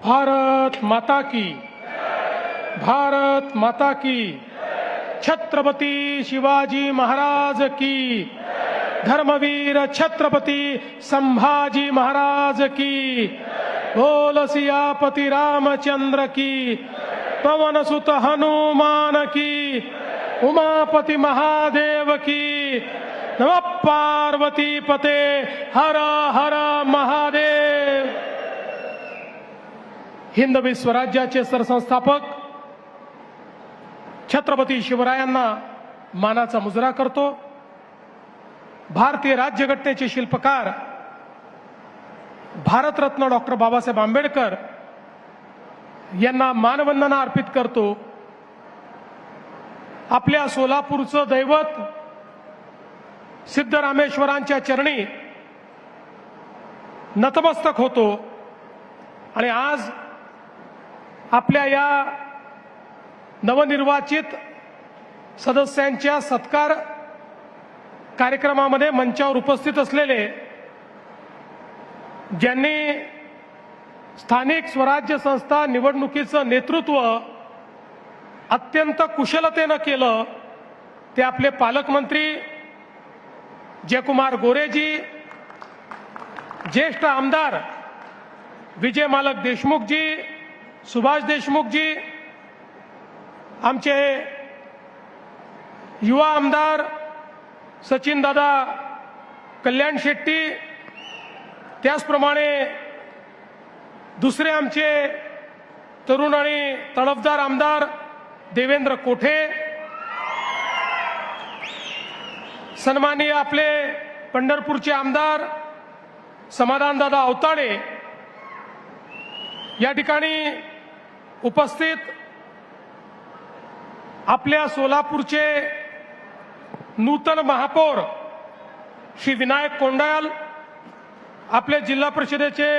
भारत माता की, भारत माता की, छत्रपति शिवाजी महाराज की, धर्मवीर छत्रपति संभाजी महाराज की, बोल सियापति रामचंद्र की, पवन सुत हनुमान की, उमापति महादेव की, नमः पार्वती पते, हर हर महादेव। हिंदवी स्वराज्याचे सरसंस्थापक छत्रपती शिवरायांना मानाचा मुजरा करतो। भारतीय राज्यघटनेचे शिल्पकार भारतरत्न डॉक्टर बाबासाहेब आंबेडकर यांना मानवंदना अर्पित करतो। आपल्या सोलापूरचं दैवत सिद्धरामेश्वरांच्या चरणी नतमस्तक होतो आणि आज आपल्या या नवनिर्वाचित सदस्यांच्या सत्कार कार्यक्रमामध्ये मंचावर उपस्थित असलेले ज्यांनी स्थानिक स्वराज्य संस्था निवडणुकीचं नेतृत्व अत्यंत कुशलतेनं केलं ते आपले पालकमंत्री जयकुमार गोरेजी, ज्येष्ठ आमदार विजय मालक देशमुखजी, सुभाष देशमुखजी, आमचे युवा आमदार सचिन दादा कल्याण शेट्टी, त्याचप्रमाणे दुसरे आमचे तरुण आणि तडफदार आमदार देवेंद्र कोठे, सन्माननीय आपले पंढरपूरचे आमदार समाधानदादा अवताडे, या ठिकाणी उपस्थित आपल्या सोलापूरचे नूतन महापौर श्री विनायक कोंडाल, आपले जिल्हा परिषदेचे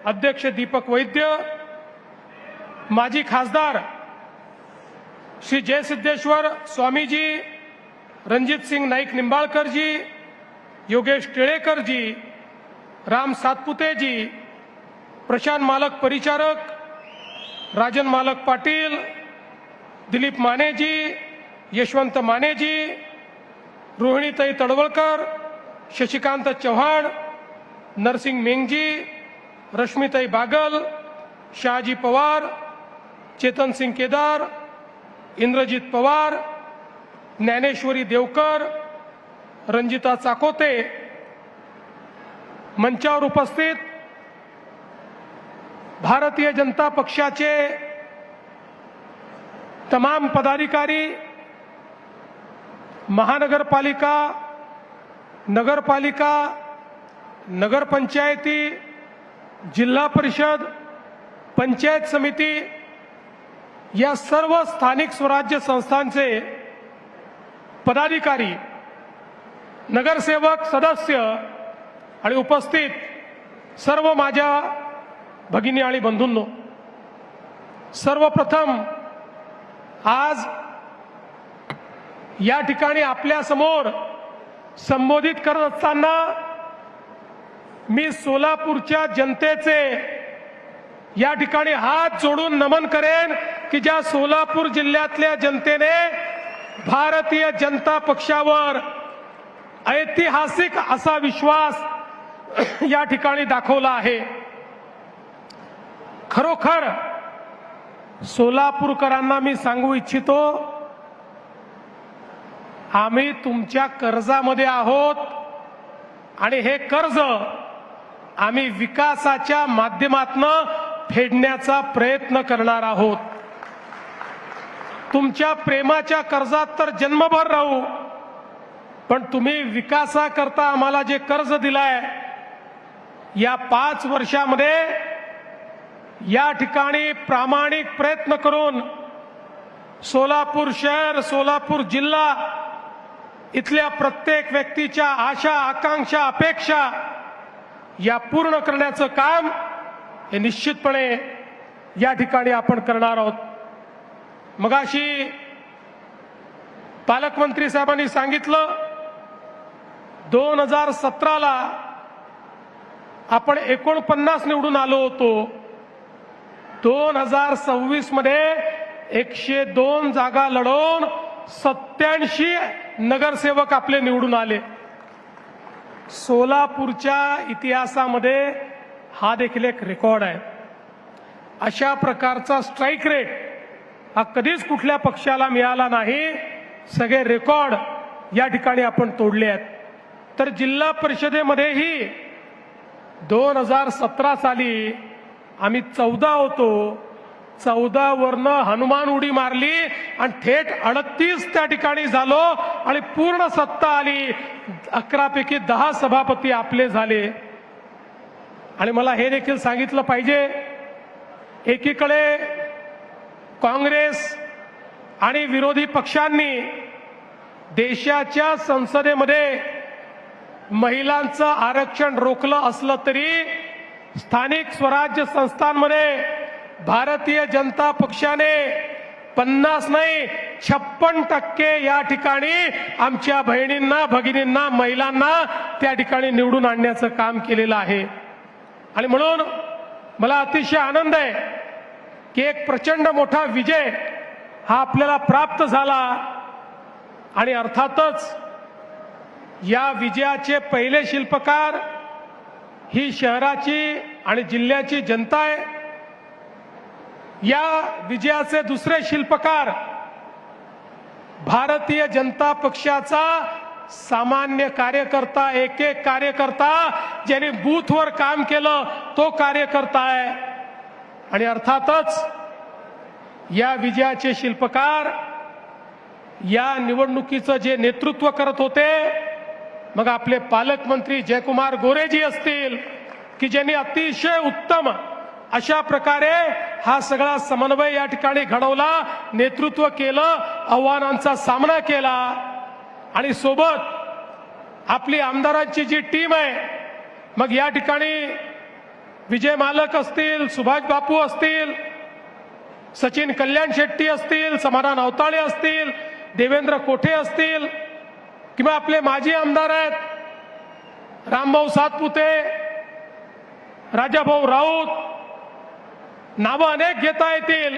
अध्यक्ष दीपक वैद्य, माजी खासदार श्री जयसिद्धेश्वर स्वामीजी, रणजित सिंग नाईक निंबाळकरजी, योगेश टिळेकरजी, राम सातपुतेजी, प्रशांत मालक परिचारक, राजन मालक पाटील, दिलीप मानेजी, यशवंत मानेजी, रोहिणीताई तडवळकर, शशिकांत चव्हाण, नरसिंग मेंगजी, रश्मीताई बागल, शहाजी पवार, चेतन सिंग केदार, इंद्रजित पवार, ज्ञानेश्वरी देवकर, रंजिता चाकोते, मंचावर उपस्थित भारतीय जनता पक्षाचे तमाम पदाधिकारी, महानगरपालिका, नगरपालिका, नगरपंचायती, जिल्हा परिषद, पंचायत समिती या सर्व स्थानिक स्वराज्य संस्थांचे पदाधिकारी, नगरसेवक, सदस्य आणि उपस्थित सर्व माझ्या भगिनी आणि बंधूंनो, सर्वप्रथम आज या ठिकाणी आपल्या समोर संबोधित करत असताना मी सोलापूरच्या जनतेचे या ठिकाणी हात जोडून नमन करेन की ज्या सोलापूर जिल्ह्यातल्या जनतेने भारतीय जनता पक्षावर ऐतिहासिक असा विश्वास या ठिकाणी दाखवला आहे। खरोखर सोलापूरकरांना मी सांगू इच्छितो, आम्ही तुमच्या कर्जामध्ये आहोत आणि हे कर्ज आम्ही विकासाच्या माध्यमातून फेडण्याचा प्रयत्न करणार आहोत। तुमच्या प्रेमाच्या कर्जात तर जन्मभर राहू, पण तुम्ही विकासाकरता आम्हाला जे कर्ज दिलाय या 5 वर्षामध्ये या ठिकाणी प्रामाणिक प्रयत्न करून सोलापूर शहर, सोलापूर जिल्हा इथल्या प्रत्येक व्यक्तीच्या आशा, आकांक्षा, अपेक्षा या पूर्ण करण्याचं काम हे निश्चितपणे या ठिकाणी आपण करणार आहोत। मगाशी पालकमंत्री साहेबांनी सांगितलं 2017 आपण 49 निवडून आलो होतो 2026 मध्ये 102 जागा लढवून 87 नगरसेवक आपले निवडून आले। सोलापूरच्या इतिहासामध्ये हा देखील एक रेकॉर्ड आहे। अशा प्रकारचा स्ट्राइक रेट हा कधीच कुठल्या पक्षाला मिळाला नाही। सगळे रेकॉर्ड या ठिकाणी आपण तोडले आहेत। तर जिल्हा परिषदेमध्येही 2017 साली आम्ही 14 होतो, 14 वरनं हनुमान उडी मारली आणि थेट 38 त्या ठिकाणी झालो आणि पूर्ण सत्ता आली। 11 पैकी 10 सभापती आपले झाले। आणि मला हे देखील सांगितलं पाहिजे, एकीकडे काँग्रेस आणि विरोधी पक्षांनी देशाच्या संसदेमध्ये महिलांचं आरक्षण रोखलं असलं तरी स्थानिक स्वराज्य संस्थांमध्ये भारतीय जनता पक्षाने 50 नाही 56% या ठिकाणी आमच्या बहिणींना, भगिनींना, महिलांना त्या ठिकाणी निवडून आणण्याचं काम केलेलं आहे। आणि म्हणून मला अतिशय आनंद आहे की एक प्रचंड मोठा विजय हा आपल्याला प्राप्त झाला। आणि अर्थातच या विजयाचे पहिले शिल्पकार ही शहराची आणि जिल्ह्याची जनता आहे। या विजयाचे दुसरे शिल्पकार भारतीय जनता पक्षाचा सामान्य कार्यकर्ता, एक एक कार्यकर्ता ज्यांनी बूथवर काम केलं तो कार्यकर्ता आहे। आणि अर्थातच या विजयाचे शिल्पकार या निवडणुकीचं जे नेतृत्व करत होते, मग आपले पालकमंत्री जयकुमार गोरेजी असतील की ज्यांनी अतिशय उत्तम अशा प्रकारे हा सगळा समन्वय या ठिकाणी घडवला, नेतृत्व केलं, आव्हानांचा सामना केला। आणि सोबत आपली आमदारांची जी टीम आहे, मग या ठिकाणी विजय मालक असतील, सुभाष बापू असतील, सचिन कल्याण शेट्टी असतील, समाधान अवताळे असतील, देवेंद्र कोठे असतील किंवा आपले माजी आमदार आहेत रामभाऊ सातपुते, राजाभाऊ राऊत, नावं अनेक घेता येतील।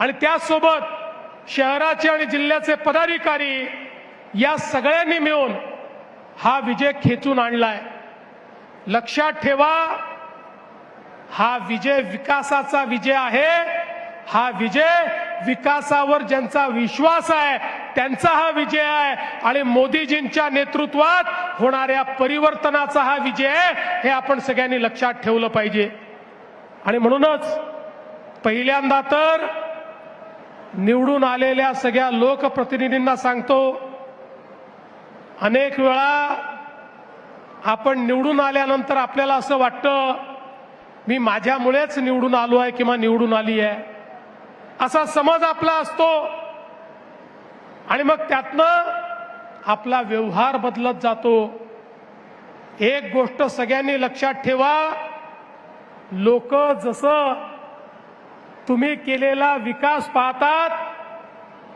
आणि त्याचसोबत शहराचे आणि जिल्ह्याचे पदाधिकारी या सगळ्यांनी मिळून हा विजय खेचून आणलाय। लक्षात ठेवा, हा विजय विकासाचा विजय आहे। हा विजय विकासावर ज्यांचा विश्वास आहे त्यांचा हा विजय आहे आणि मोदीजींच्या नेतृत्वात होणाऱ्या परिवर्तनाचा हा विजय आहे, हे आपण सगळ्यांनी लक्षात ठेवलं पाहिजे। आणि म्हणूनच पहिल्यांदा तर निवडून आलेल्या सगळ्या लोकप्रतिनिधींना सांगतो, अनेक वेळा आपण निवडून आल्यानंतर आपल्याला असं वाटतं मी माझ्यामुळेच निवडून आलो आहे किंवा निवडून आली आहे, असा समज आपला असतो। आणि मग त्यातनं आपला व्यवहार बदलत जातो। एक गोष्ट सगळ्यांनी लक्षात ठेवा, लोक जसं तुम्ही केलेला विकास पाहतात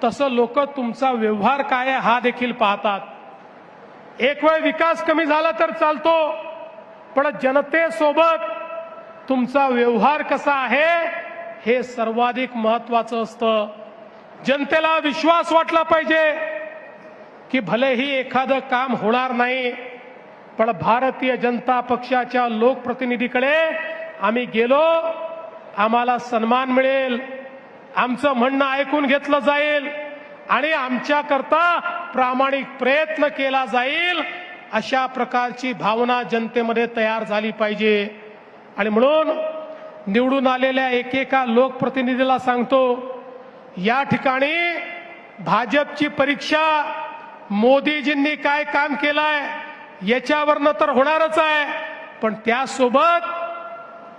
तसं लोक तुमचा व्यवहार काय आहे हा देखील पाहतात। एक वेळ विकास कमी झाला तर चालतो, पण जनतेसोबत तुमचा व्यवहार कसा आहे हे सर्वाधिक महत्त्वाचं असतं। जनतेला विश्वास वाटला पाहिजे की भलेही एखादं काम होणार नाही, पण भारतीय जनता पक्षाच्या लोकप्रतिनिधीकडे आम्ही गेलो, आम्हाला सन्मान मिळेल, आमचं म्हणणं ऐकून घेतलं जाईल आणि आमच्याकरता प्रामाणिक प्रयत्न केला जाईल, अशा प्रकारची भावना जनतेमध्ये तयार झाली पाहिजे। आणि म्हणून निवडून आलेल्या एकेका लोकप्रतिनिधीला सांगतो, या ठिकाणी भाजपची परीक्षा मोदीजींनी काय काम केलंय याच्यावरनं तर होणारच आहे, पण त्यासोबत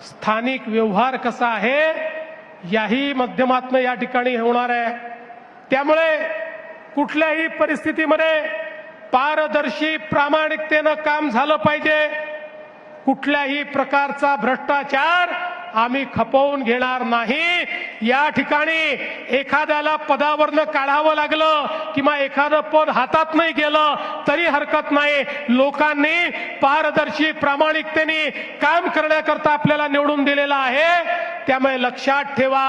स्थानिक व्यवहार कसा आहे याही माध्यमातून या ठिकाणी होणार आहे। त्यामुळे कुठल्याही परिस्थितीमध्ये पारदर्शी प्रामाणिकतेनं काम झालं पाहिजे। कुठल्याही प्रकारचा भ्रष्टाचार आम्ही खपवून घेणार नाही। या ठिकाणी एखाद्याला पदावरनं काढावं लागलं किंवा एखादं पद हातात नाही गेलं तरी हरकत नाही। लोकांनी पारदर्शी प्रामाणिकतेने काम करण्याकरता आपल्याला निवडून दिलेलं आहे त्यामुळे लक्षात ठेवा,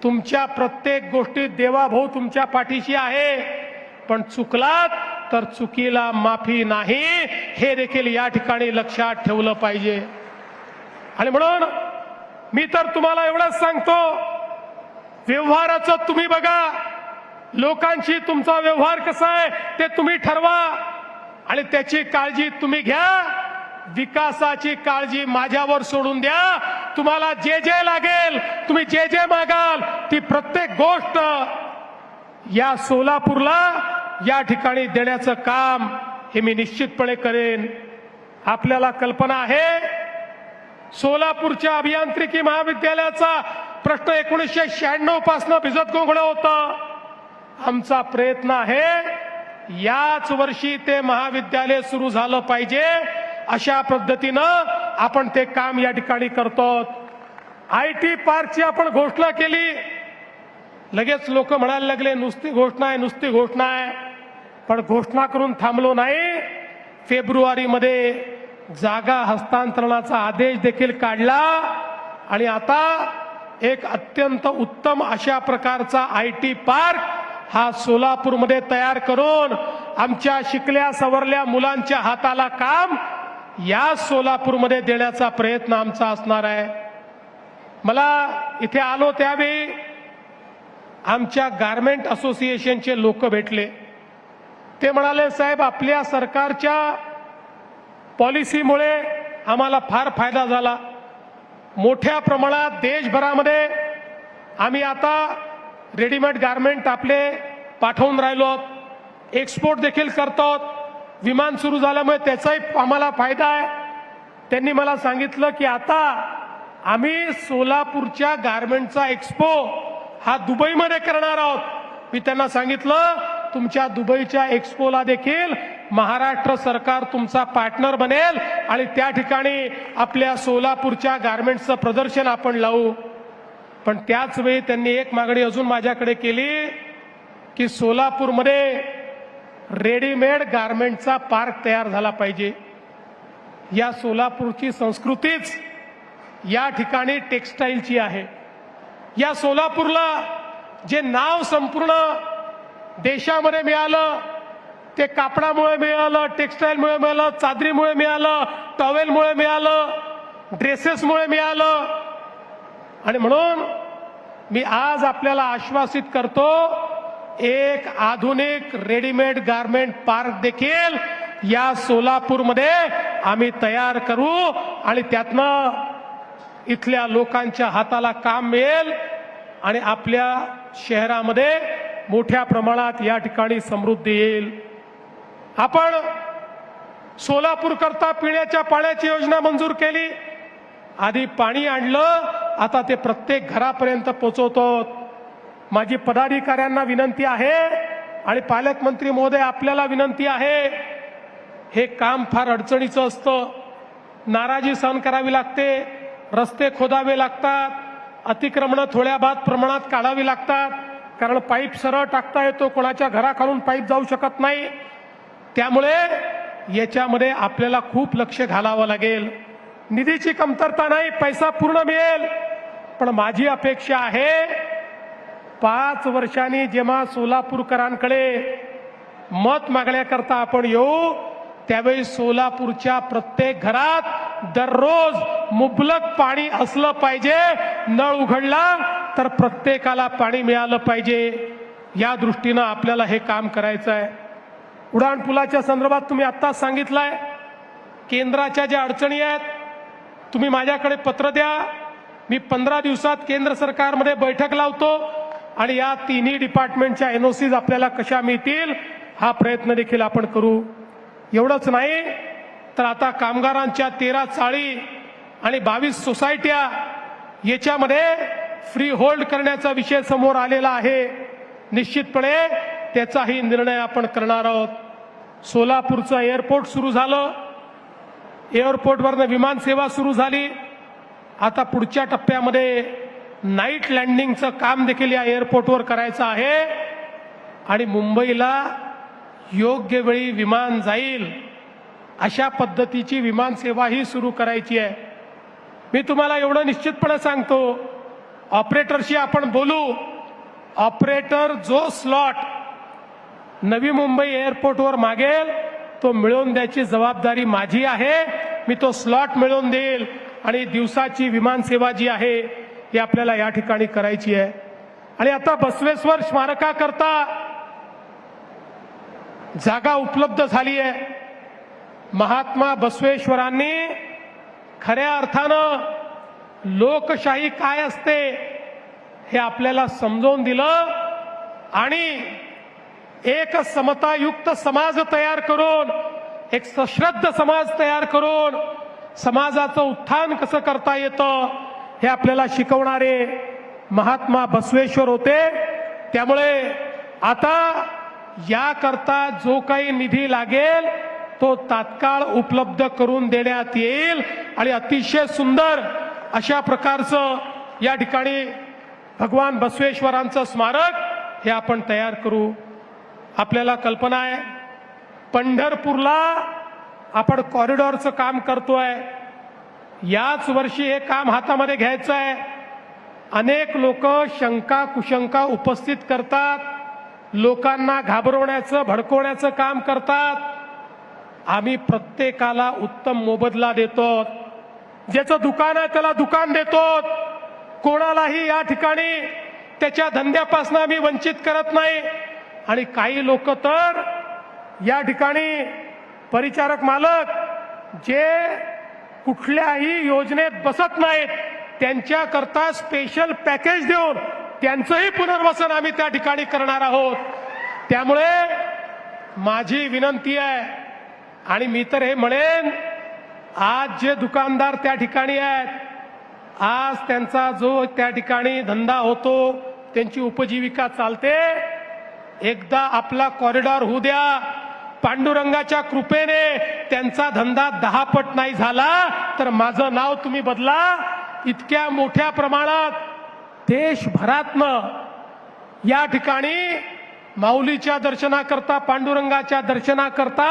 तुमच्या प्रत्येक गोष्टीत देवाभाऊ तुमच्या पाठीशी आहे, पण चुकलात तर चुकीला माफी नाही, हे देखील या ठिकाणी लक्षात ठेवलं पाहिजे. आणि म्हणून मी तर तुम्हाला एवढंच सांगतो, व्यवहाराचं तुम्ही बघा, लोकांशी तुमचा व्यवहार कसा आहे ते तुम्ही ठरवा आणि त्याची काळजी तुम्ही घ्या. विकासाची काळजी माझ्यावर सोडून द्या. तुम्हाला जे जे लागेल, तुम्ही जे जे मागाल, ती प्रत्येक गोष्ट या सोलापूरला या ठिकाणी देण्याचं काम हे मी निश्चितपणे करेन. आपल्याला कल्पना आहे, सोलापूरच्या अभियांत्रिकी महाविद्यालयाचा प्रश्न 1996 पासून भिजत गोंगडा होता. आमचा प्रयत्न आहे याच वर्षी ते महाविद्यालय सुरू झालं पाहिजे, अशा पद्धतीनं आपण ते काम या ठिकाणी करतो. IT पार्कची आपण घोषणा केली, लगेच लोक म्हणायला लागले नुसती घोषणा आहे, नुसती घोषणा आहे. पण घोषणा करून थांबलो नाही. फेब्रुवारीमध्ये जागा हस्तांतरणाचा आदेश देखील काढला आणि आता एक अत्यंत उत्तम अशा प्रकारचा IT पार्क हा सोलापूरमध्ये तयार करून आमच्या शिकल्या सवरल्या मुलांच्या हाताला काम या सोलापूरमध्ये देण्याचा प्रयत्न आमचा असणार आहे. मला इथे आलो त्यावेळी आमच्या गारमेंट असोसिएशनचे लोक भेटले. ते म्हणाले, साहेब आपल्या सरकारच्या पॉलिसीमुळे आम्हाला फार फायदा झाला. मोठ्या प्रमाणात देशभरामध्ये आम्ही आता रेडीमेड गारमेंट आपले पाठवून राहिलो, एक्सपोर्ट देखील करतो. विमान सुरू झाल्यामुळे त्याचाही आम्हाला फायदा आहे. त्यांनी मला सांगितलं की आता आम्ही सोलापूरच्या गारमेंटचा एक्सपो हा दुबईमध्ये करणार आहोत. मी त्यांना सांगितलं, तुमच्या दुबईच्या एक्सपोला देखील महाराष्ट्र सरकार तुमचा पार्टनर बनेल आणि त्या ठिकाणी आपल्या सोलापूरच्या गारमेंट्सचं प्रदर्शन आपण लावू. पण त्याच वेळी त्यांनी एक मागणी अजून माझ्याकडे केली की सोलापूरमध्ये रेडीमेड गारमेंटचा पार्क तयार झाला पाहिजे. या सोलापूरची संस्कृतीच या ठिकाणी टेक्सटाईलची आहे. या सोलापूरला जे नाव संपूर्ण देशामध्ये मिळालं ते कापडामुळे मिळालं, टेक्सटाईलमुळे मिळालं, चादरीमुळे मिळालं, टॉवेलमुळे मिळालं, ड्रेसेसमुळे मिळालं. आणि म्हणून मी आज आपल्याला आश्वासित करतो, एक आधुनिक रेडीमेड गारमेंट पार्क देखील या सोलापूरमध्ये आम्ही तयार करू आणि त्यातनं इथल्या लोकांच्या हाताला काम मिळेल आणि आपल्या शहरामध्ये मोठ्या प्रमाणात या ठिकाणी समृद्धी येईल. आपण सोलापूर करता पिण्याच्या पाण्याची योजना मंजूर केली. आधी पाणी आणलं, आता ते प्रत्येक घरापर्यंत पोहोचवतो. माझी पदाधिकाऱ्यांना विनंती आहे आणि पालकमंत्री महोदय आपल्याला विनंती आहे, हे काम फार अडचणीचं असतं. नाराजी सहन करावी लागते, रस्ते खोदावे लागतात, अतिक्रमणं थोड्या बाद प्रमाणात काढावी लागतात, कारण पाईप सरळ टाकता येतो, कोणाच्या घराखालून पाईप जाऊ शकत नाही. त्यामुळे याच्यामध्ये आपल्याला खूप लक्ष घालावं लागेल. निधीची कमतरता नाही, पैसा पूर्ण मिळेल. पण माझी अपेक्षा आहे 5 वर्षांनी जेव्हा सोलापूरकरांकडे मत मागण्याकरता आपण येऊ, त्यावेळी सोलापूरच्या प्रत्येक घरात दररोज मुबलक पाणी असलं पाहिजे. नळ उघडला तर प्रत्येकाला पाणी मिळालं पाहिजे. या दृष्टीनं आपल्याला हे काम करायचं आहे. उडाण पुलाच्या संदर्भात तुम्ही आत्ताच सांगितलंय, केंद्राच्या ज्या अडचणी आहेत तुम्ही माझ्याकडे पत्र द्या. मी 15 दिवसात केंद्र सरकारमध्ये बैठक लावतो आणि या तिन्ही डिपार्टमेंटच्या NOCs आपल्याला कशा मिळतील हा प्रयत्न देखील आपण करू. एवढंच नाही तर आता कामगारांच्या 13 चाळी आणि 22 सोसायट्या याच्यामध्ये फ्री होल्ड करण्याचा विषय समोर आलेला आहे. निश्चितपणे त्याचाही निर्णय आपण करणार आहोत. सोलापूरचं एअरपोर्ट सुरू झालं, एअरपोर्टवरनं विमान सेवा सुरू झाली. आता पुढच्या टप्प्यामध्ये नाईट लँडिंगचं काम देखील या एअरपोर्टवर करायचं आहे आणि मुंबईला योग्य वेळी विमान जाईल अशा पद्धतीची विमान सेवाही सुरू करायची आहे. मी तुम्हाला एवढं निश्चितपणे सांगतो, ऑपरेटरशी आपण बोलू. ऑपरेटर जो स्लॉट नवी मुंबई एअरपोर्टवर मागेल तो मिळवून द्यायची जबाबदारी माझी आहे. मी तो स्लॉट मिळवून देईल आणि दिवसाची विमान सेवा जी आहे ही आपल्याला या ठिकाणी करायची आहे. आणि आता बसवेश्वर स्मारकाकरता जागा उपलब्ध झाली आहे. महात्मा बसवेश्वरांनी खऱ्या अर्थानं लोकशाही काय असते हे आपल्याला समजावून दिलं आणि एक समतायुक्त समाज तयार करून, एक सश्रद्ध समाज तयार करून समाजाचं उत्थान कसं करता येतं हे आपल्याला शिकवणारे महात्मा बसवेश्वर होते. त्यामुळे आता याकरता जो काही निधी लागेल तो तात्काळ उपलब्ध करून देण्यात येईल आणि अतिशय सुंदर अशा प्रकारचं या ठिकाणी भगवान बसवेश्वरांचं स्मारक हे आपण तयार करू. आपल्याला कल्पना आहे, पंढरपूरला आपण कॉरिडॉरचं काम करतोय. याच वर्षी हे काम हातामध्ये घ्यायचं आहे. अनेक लोक शंका कुशंका उपस्थित करतात, लोकांना घाबरवण्याचं भडकवण्याचं काम करतात. आम्ही प्रत्येकाला उत्तम मोबदला देतो. ज्याचं दुकान आहे त्याला दुकान देतो. कोणालाही या ठिकाणी त्याच्या धंद्यापासून आम्ही वंचित करत नाही. आणि काही लोक तर या ठिकाणी परिचारक मालक जे कुठल्याही योजनेत बसत नाहीत त्यांच्याकरता स्पेशल पॅकेज देऊन त्यांचंही पुनर्वसन आम्ही त्या ठिकाणी करणार आहोत. त्यामुळे माझी विनंती आहे आणि मी तर हे म्हणेन, आज जे दुकानदार त्या ठिकाणी आहेत, आज त्यांचा जो त्या ठिकाणी धंदा होतो, त्यांची उपजीविका चालते, एकदा आपला कॉरिडॉर होऊ द्या. पांडुरंगाच्या कृपेने त्यांचा धंदा 10 पट नाही झाला तर माझं नाव तुम्ही बदला. इतक्या मोठ्या प्रमाणात देशभरातनं या ठिकाणी माऊलीच्या दर्शनाकरता, पांडुरंगाच्या दर्शनाकरता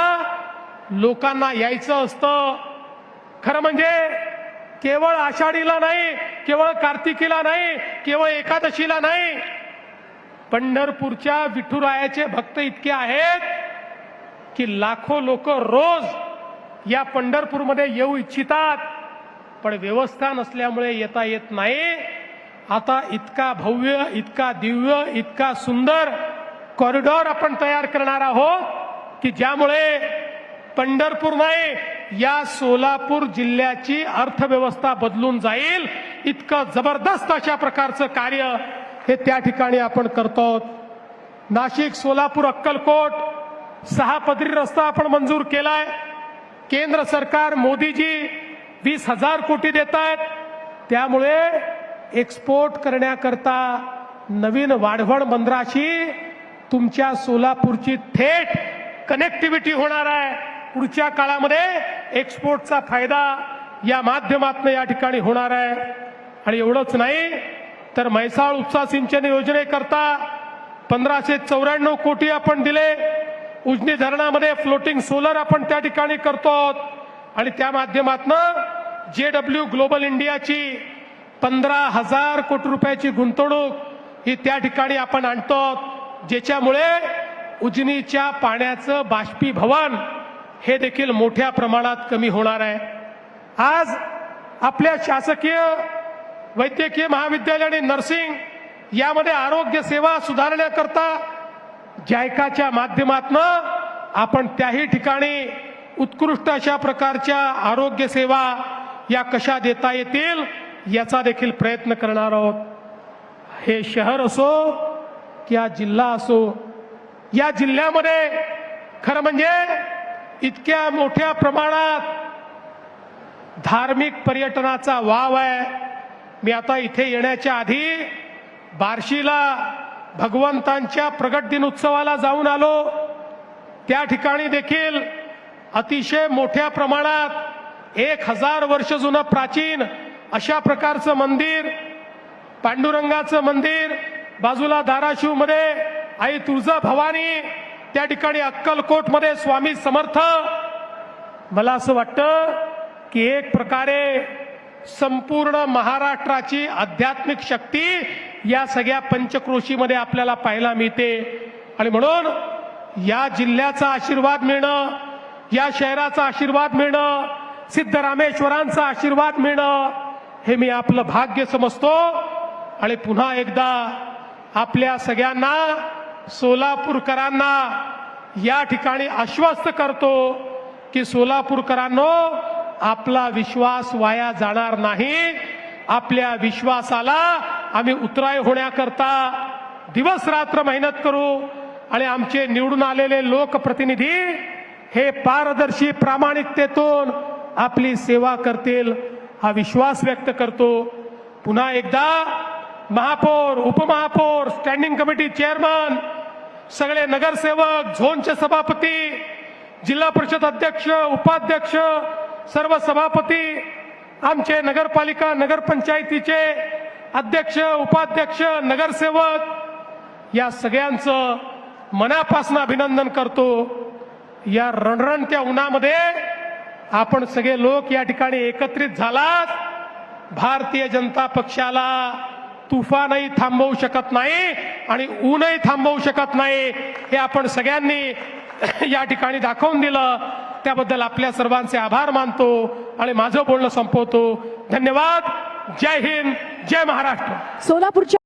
लोकांना यायचं असतं. खरं म्हणजे केवळ आषाढीला नाही, केवळ कार्तिकीला नाही, केवळ एकादशीला नाही. पंढरपूरच्या विठुरायाचे भक्त इतके आहेत की लाखो लोक रोज या पंढरपूरमध्ये येऊ इच्छितात, पण व्यवस्था नसल्यामुळे येता येत नाही. आता इतका भव्य, इतका दिव्य, इतका सुंदर कॉरिडॉर आपण तयार करणार आहोत की ज्यामुळे पंढरपूर नाही, या सोलापूर जिल्ह्याची अर्थव्यवस्था बदलून जाईल. इतकं जबरदस्त अशा प्रकारचं कार्य हे त्या ठिकाणी आपण करतो. नाशिक, सोलापूर, अक्कलकोट 6 पदरी रस्ता आपण मंजूर केलाय. केंद्र सरकार मोदीजी 20,000 कोटी देत आहेत. त्यामुळे एक्सपोर्ट करण्याकरता नवीन वाढवण बंदराशी तुमच्या सोलापूरची थेट कनेक्टिव्हिटी होणार आहे. पुढच्या काळामध्ये एक्सपोर्टचा फायदा या माध्यमातून या ठिकाणी होणार आहे. आणि एवढंच नाही तर म्हैसाळ उपसा सिंचन योजनेकरता 1594 कोटी आपण दिले. उजनी धरणामध्ये फ्लोटिंग सोलर आपण त्या ठिकाणी करतो आणि त्या माध्यमातून JW ग्लोबल इंडियाची 15,000 कोटी रुपयाची गुंतवणूक ही त्या ठिकाणी आपण आणतो, ज्याच्यामुळे उजनीच्या पाण्याचं बाष्पीभवन हे देखील मोठ्या प्रमाणात कमी होणार आहे. आज आपल्या शासकीय वैद्यकीय महाविद्यालय आणि नर्सिंग यामध्ये आरोग्य सेवा सुधारण्याकरता जायकाच्या माध्यमातून आपण त्याही ठिकाणी उत्कृष्ट अशा प्रकारच्या आरोग्य सेवा या कशा देता येतील याचा देखील प्रयत्न करणार आहोत. हे शहर असो किंवा जिल्हा असो, या जिल्ह्यामध्ये खरं म्हणजे इतक्या मोठ्या प्रमाणात धार्मिक पर्यटनाचा वाव आहे. मी आता इथे येण्याच्या आधी बार्शीला भगवंतांच्या प्रगट दिन उत्सवाला जाऊन आलो. त्या ठिकाणी देखील अतिशय मोठ्या प्रमाणात 1000 वर्ष जुनं प्राचीन अशा प्रकारचं मंदिर, पांडुरंगाचं मंदिर, बाजूला धाराशिव मध्ये आई तुळजा भवानी, त्या ठिकाणी अक्कलकोट मध्ये स्वामी समर्थ. मला असं वाटतं की एक प्रकारे संपूर्ण महाराष्ट्राची आध्यात्मिक शक्ती या सगळ्या पंचक्रोशीमध्ये आपल्याला पाहायला मिळते. आणि म्हणून या जिल्ह्याचा आशीर्वाद मिळणं, या शहराचा आशीर्वाद मिळणं, सिद्धरामेश्वरांचा आशीर्वाद मिळणं हे मी आपलं भाग्य समजतो. आणि पुन्हा एकदा आपल्या सगळ्यांना, सोलापूरकरांना या ठिकाणी आश्वस्त करतो की सोलापूरकरांनो, आपला विश्वास वाया जाणार नाही. आपल्या विश्वासाला आम्ही उतराई होण्याकरता दिवस रात्र मेहनत करू. आणि आमचे निवडून आलेले लोकप्रतिनिधी हे पारदर्शी प्रामाणिकतेतून आपली सेवा करतील हा विश्वास व्यक्त करतो. पुन्हा एकदा महापौर, उपमहापौर, स्टँडिंग कमिटी चेअरमन, सगळे नगरसेवक, झोनचे सभापती, जिल्हा परिषद अध्यक्ष, उपाध्यक्ष, सर्व सभापती, आमचे नगरपालिका नगरपंचायतीचे अध्यक्ष, उपाध्यक्ष, नगरसेवक या सगळ्यांचं मनापासून अभिनंदन करतो. या रणरणत्या उन्हामध्ये आपण सगळे लोक या ठिकाणी एकत्रित झालात. भारतीय जनता पक्षाला तुफानही थांबवू शकत नाही आणि ऊनही थांबवू शकत नाही हे आपण सगळ्यांनी या ठिकाणी दाखवून दिलं. त्याबद्दल आपल्या सर्वांचे आभार मानतो आणि माझं बोलणं संपवतो. धन्यवाद. जय हिंद, जय महाराष्ट्र. सोलापूरच्या